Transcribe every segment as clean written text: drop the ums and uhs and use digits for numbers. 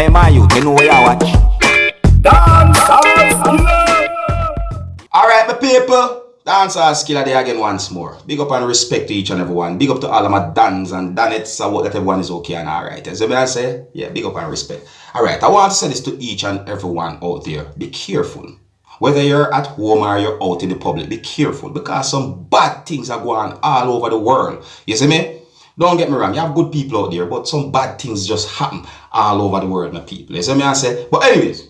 Hey, my youth, you know where you watch? Dancehall skilla. Alright, my people. Dancehall skilla there again once more. Big up and respect to each and everyone. Big up to all of my dans and danettes. I hope that everyone is okay and alright. As I say, yeah, big up and respect. Alright, I want to say this to each and everyone out there. Be careful. Whether you're at home or you're out in the public, be careful. Because some bad things are going on all over the world. You see me? Don't get me wrong, you have good people out there, but some bad things just happen all over the world, my people. You see me? I say, but anyways,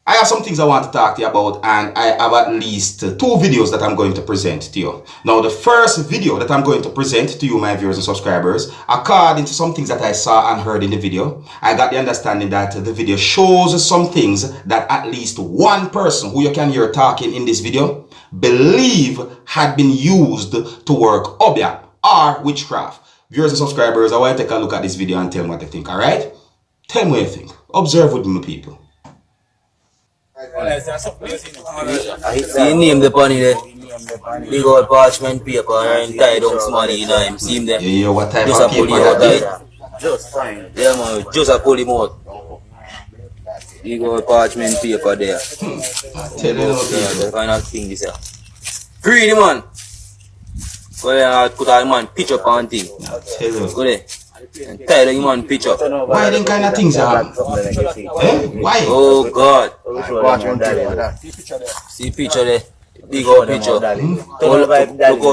I have some things I want to talk to you about, and I have at least 2 videos that I'm going to present to you. Now, the first video that I'm going to present to you, my viewers and subscribers, according to some things that I saw and heard in the video, I got the understanding that the video shows some things that at least one person who you can hear talking in this video believe had been used to work Obeah or witchcraft. Viewers and subscribers, I want to take a look at this video and tell me what you think, alright? Tell me what you think. Observe with me, people. See name the pony there. Big old parchment paper and tie down money, you know him. See him there? Yeah, what type Just of a pull paper him out, that right? Just fine. Yeah, man, just a pull him out. Big old parchment paper there. Tell you what, The final thing this here. Free the man. Go there and put a man pitch up on thing. tell you. Go there. And tie down man pitch up. Why them kind of things happen? Eh? Why? Oh God. See picture there. Big old picture. Look how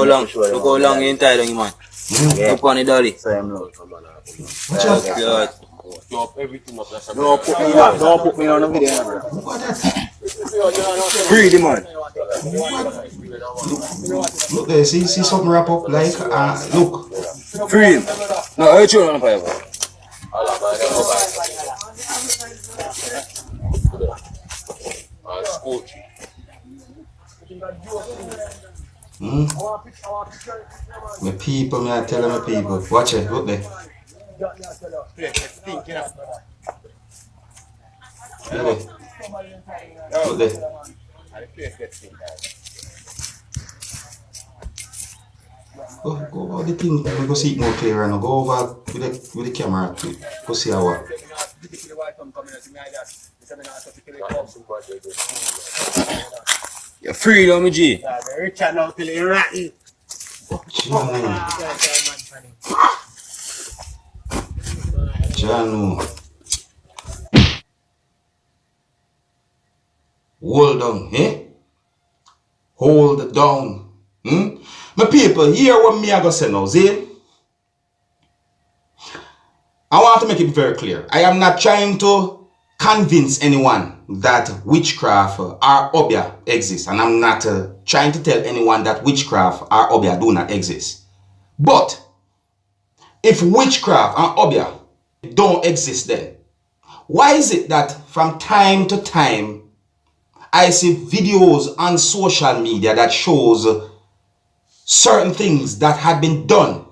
long. Look how long you tie down man. Look on the dolly. Watch out. God. Don't put me on the video. What that? Free the man. Look there, see something wrap up like, look. Free him. No, I show you on the pipe. My people, me I tell my people. Watch it, look there. Look there. Go over the thing, we go see it more clearer now. Go over with the camera to go see how what. You're free though, me G. Janu. Hold down, eh? Hold down. My people, hear what me I go say now, see? I want to make it very clear. I am not trying to convince anyone that witchcraft or Obeah exists. And I'm not trying to tell anyone that witchcraft or Obeah do not exist. But if witchcraft and Obeah don't exist then, why is it that from time to time I see videos on social media that shows certain things that had been done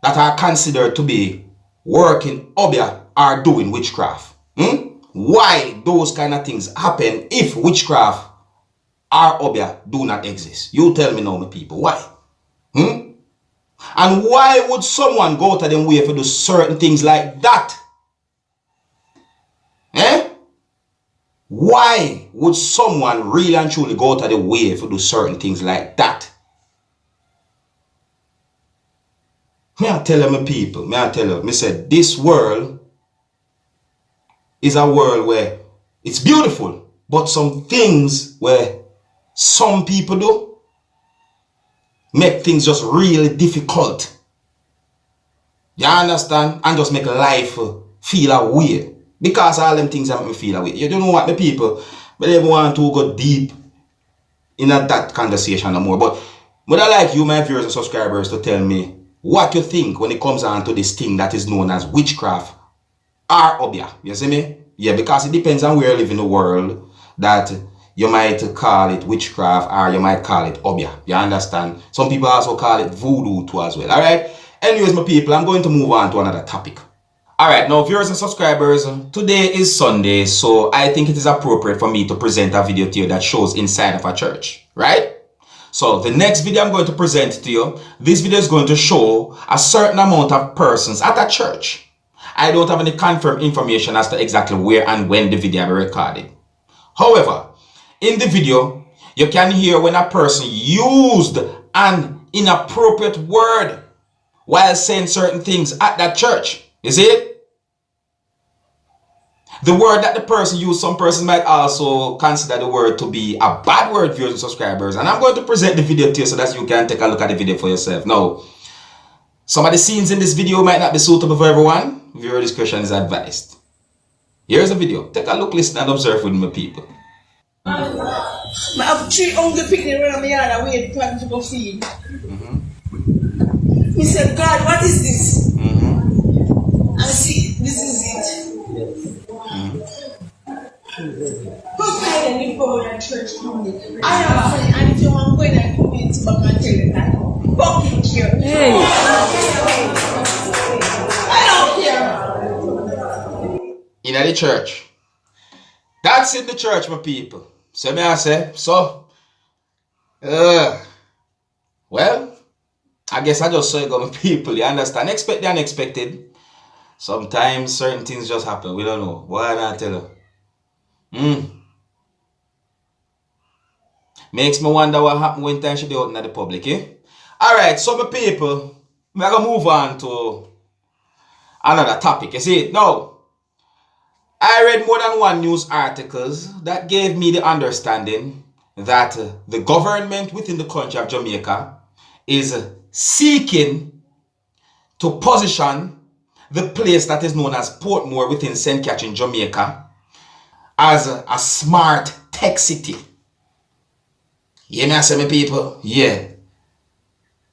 that are considered to be working Obeah or doing witchcraft? Why those kind of things happen if witchcraft or Obeah do not exist? You tell me now, my people, why? And why would someone go to them way for do certain things like that? Eh? Why would someone really and truly go to the way for do certain things like that? May I tell you, my people, may I tell you, me said this world is a world where it's beautiful, but some things where some people do make things just really difficult. You understand? And just make life feel a way. Because all them things make me feel a way. You don't know what, the people, but they want to go deep in that conversation no more. But I like you, my viewers and subscribers, to tell me what you think when it comes on to this thing that is known as witchcraft or Obeah. You see me? Yeah, because it depends on where you live in the world that you might call it witchcraft or you might call it Obeah. You understand? Some people also call it voodoo too as well. Alright? Anyways, my people, I'm going to move on to another topic. Alright, now viewers and subscribers, today is Sunday, so I think it is appropriate for me to present a video to you that shows inside of a church. Right? So the next video I'm going to present to you, this video is going to show a certain amount of persons at a church. I don't have any confirmed information as to exactly where and when the video will be recorded. However, in the video, you can hear when a person used an inappropriate word while saying certain things at that church. You see it? The word that the person used, some persons might also consider the word to be a bad word, viewers and subscribers. And I'm going to present the video to you so that you can take a look at the video for yourself. Now, some of the scenes in this video might not be suitable for everyone. Viewer discretion is advised. Here's the video. Take a look, listen, and observe with me, people. I have 3 hungry picnic around my yard and wait for to go feed. He said, God, what is this? And see, this is it. Because I didn't go to church community. I am funny, and if you want to go in that community, back and tell you that. Fucking care. Hey. I don't care. In the church. That's in the church, my people. So may I say, so, well, I guess I just saw it go, my people, you understand? Expect the unexpected. Sometimes certain things just happen. We don't know. Why not tell you? Makes me wonder what happened when time she be out in the public, eh? Alright, so my people, we're going to move on to another topic. You see it? Now, I read more than one news articles that gave me the understanding that the government within the country of Jamaica is seeking to position the place that is known as Portmore within St. Catherine, Jamaica, as a smart tech city. You know, say, my people? Yeah.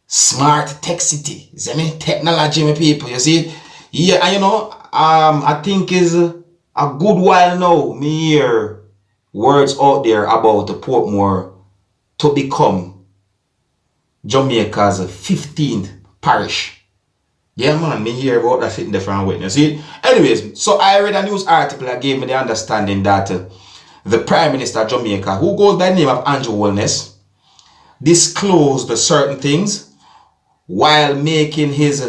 Smart tech city. See me? Technology, my people. You see? Yeah, and you know, I think is a good while now, me hear words out there about the Portmore to become Jamaica's 15th parish. Yeah, man, me hear about that sitting there from witness. See? Anyways, so I read a news article that gave me the understanding that the Prime Minister of Jamaica, who goes by the name of Andrew Wellness, disclosed certain things while making his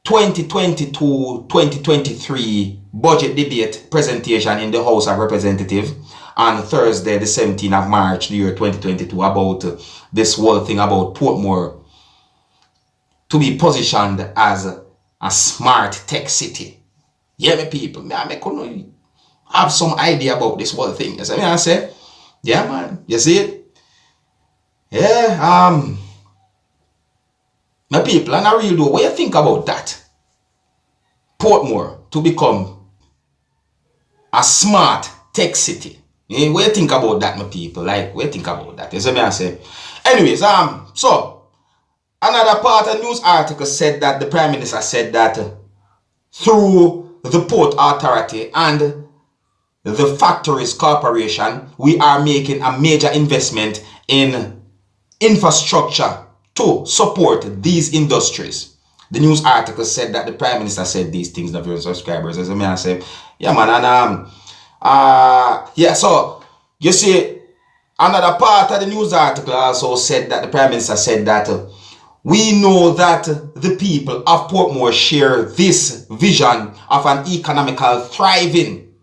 2022-2023 budget debate presentation in the House of Representatives on Thursday, the 17th of March, the year 2022, about this whole thing about Portmore to be positioned as a smart tech city. Yeah, my people, I couldn't have some idea about this whole thing. You see what I say? Yeah, man, you see it? Yeah, my people, and I really do. What do you think about that? Portmore to become a smart tech city. What do you think about that, my people? Like, what do you think about that? You see what I say? Anyways, so another part of the news article said that the Prime Minister said that through the Port Authority and the Factories Corporation, we are making a major investment in infrastructure to support these industries. The news article said that the Prime Minister said these things to your subscribers. As I say, yeah, man, and yeah, so you see, another part of the news article also said that the Prime Minister said that we know that the people of Portmore share this vision of an economical, thriving,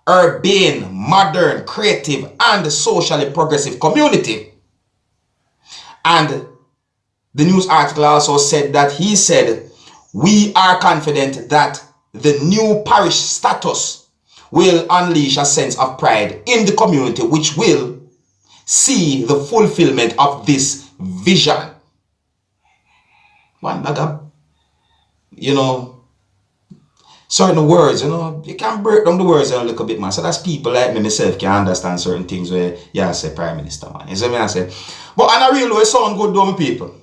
urban, modern, creative, and socially progressive community. And the news article also said that he said, we are confident that the new parish status will unleash a sense of pride in the community, which will see the fulfillment of this vision. One bag, you know, certain words, you know, you can break down the words a little bit, man. So that's people like me myself can understand certain things where, yeah, I say Prime Minister, man. You see what I say? But on a real way, it sounds good, though, people.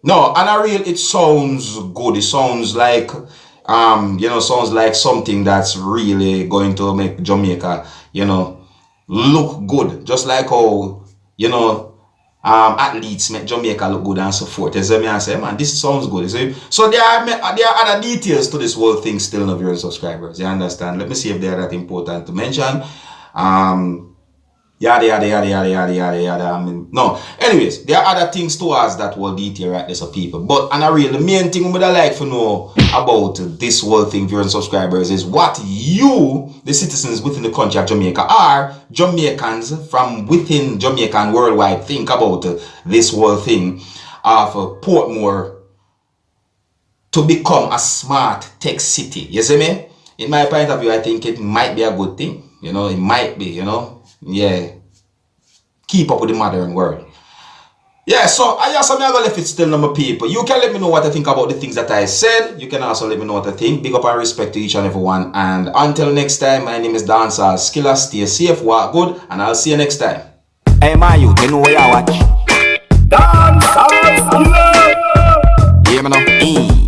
No, on a real, it sounds good. It sounds like, you know, sounds like something that's really going to make Jamaica, you know, look good. Just like how, you know, athletes make Jamaica look good and so forth. You see me, I say, man, this sounds good. You see? So there are other details to this whole thing still, of your subscribers. You understand? Let me see if they are that important to mention. Yada, yada, yada, yada, yada, yada, yada. I mean, no. Anyways, there are other things towards that whole detail right there, so people. But, and I really, the main thing I like to know about this whole thing, viewers and subscribers, is what you, the citizens within the country of Jamaica, are Jamaicans from within Jamaica and worldwide, think about this whole thing of Portmore to become a smart tech city. You see me? In my point of view, I think it might be a good thing. You know, it might be, you know. Yeah. Keep up with the modern world. Yeah, so I also going to left it still, number people. You can let me know what I think about the things that I said. You can also let me know what I think. Big up and respect to each and every one. And until next time, my name is Dancehall Skilla. Stay safe, walk good, and I'll see you next time. Hey, my youth, you know where you watch? Dancehall Skilla! Yeah, man.